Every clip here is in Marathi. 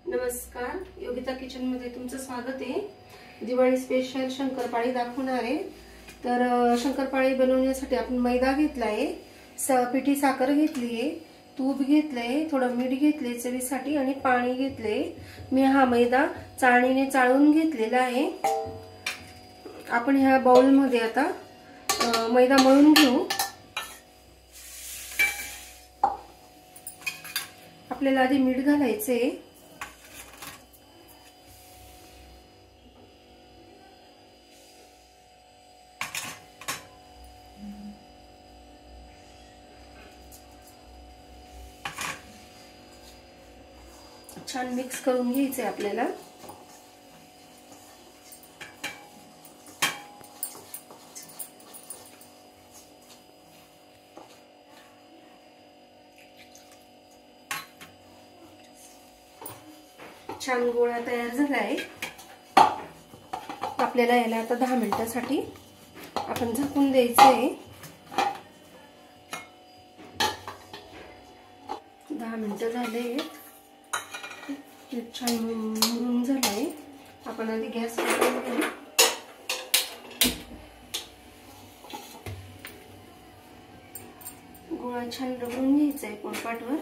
नमस्कार, योगिता किचन मध्ये तुमचं स्वागत आहे। दिवाळी स्पेशल शंकरपाळी दाखवणार आहे। तर शंकरपाळी बनवण्यासाठी आपण मैदा घेतला आहे, पिठी साखर घेतली आहे, तूप घेतलंय, थोडं मीठ घेतले चवीसाठी आणि पाणी घेतले। मी हा मैदा चाळणीने चाळून घेतलेला आहे। आपण ह्या बाउल मध्ये आता मैदा मळून घेऊ। आपल्याला आधी मीठ घालायचे, छान मिक्स करून घ्यायचे आपल्याला। छान गोळा तयार झालाय। आपल्याला याला आता 10 मिनिटांसाठी आपण झाकून द्यायचंय। 10 मिनिटं झाले, छान मुरून झालंय। आपण आधी गॅस पेटवून घेऊ। गोळा छान रगडून घ्यायचा आहे पोळपाटवर।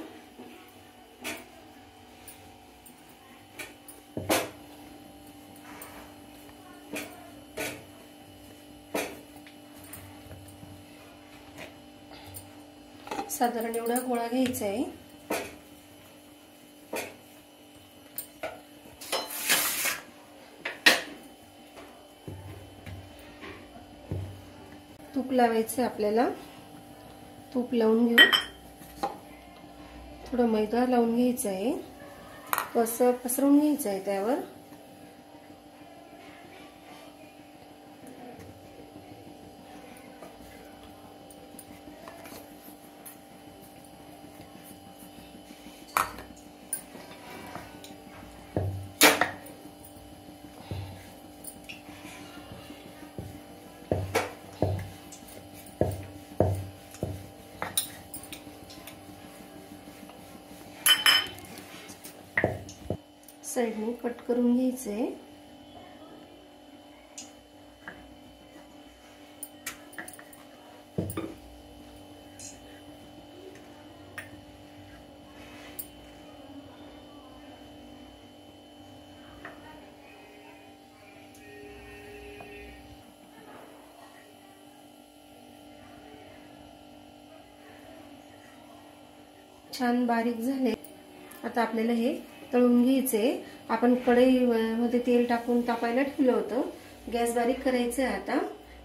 साधारण एवढा गोळा घ्यायचा आहे। तूप लावायचं आपल्याला। तूप लावून घेऊ। थोडा मैदा लावून घ्यायचा आहे, असं पसरवून घ्यायचं आहे त्यावर। साइडने कट करून घ्यायचे। छान बारीक झाले। आता आपल्याला हे तळून घ्यायचे। आपण कढई मध्ये तेल टाकून तापायला ठेवलं होतं। गॅस बारीक करायचं आहे आता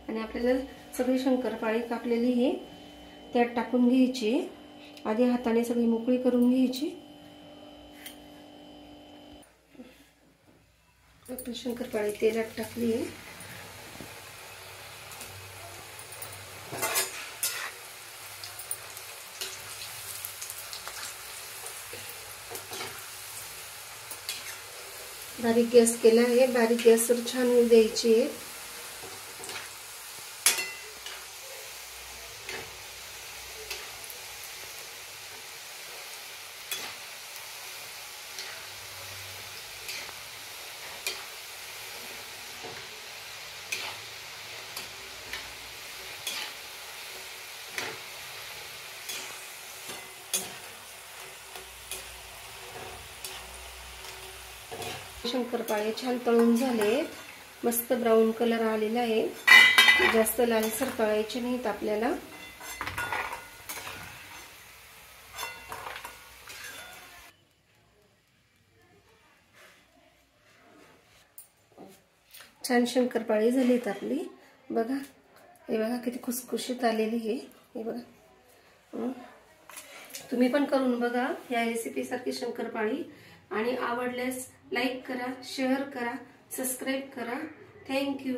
आणि आपल्याला सगळी शंकरपाळी कापलेली हे त्यात टाकून घ्यायची। आधी हाताने सगळी मोकळी करून घ्यायची। आपली शंकरपाळी तेलात टाकली। बारीक गॅस केला आहे। बारीक गॅसवर छान होऊ द्यायची आहे। शंकरपाळे छान तळून झाले, मस्त ब्राऊन कलर आलेला आहे। जास्त लालसर तळायचे नाहीत आपल्याला। छान शंकरपाळी झालीत आपली। बघा, हे बघा किती खुसखुशीत आलेली आहे। हे बघा, तुम्ही पण करून बघा या रेसिपी सारखी शंकरपाळी। आणि आवडल्यास लाईक करा, शेअर करा, सबस्क्राइब करा। Thank you.